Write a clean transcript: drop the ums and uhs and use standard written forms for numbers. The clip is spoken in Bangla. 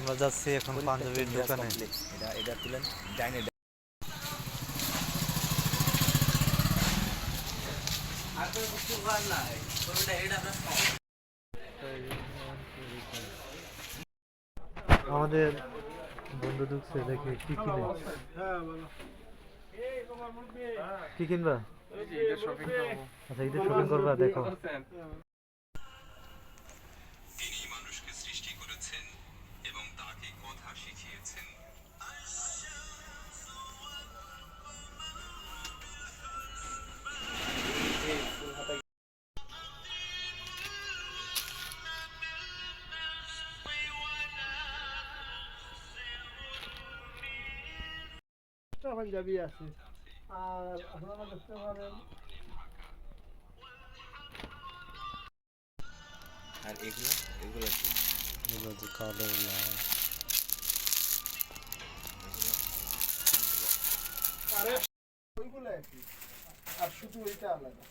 আমরা যাচ্ছি এখন পাঞ্জাবির দোকানে। এটা তুলেন ডাইনে আমাদের বন্ধু ঢুকছে, দেখে কি কিনে। কি কিনবা? আচ্ছা, ঈদের শপিং করবা, দেখো। তিনি মানুষকে সৃষ্টি করেছেন এবং তাকে কথা শিখিয়েছেন। পাঞ্জাবি আছে আর আপনারা দেখতে পারেন আর এগুলো এগুলো কি এগুলো যে কালো লাল। আরে ওইগুলো একই আর শুধু ওইটা আলাদা।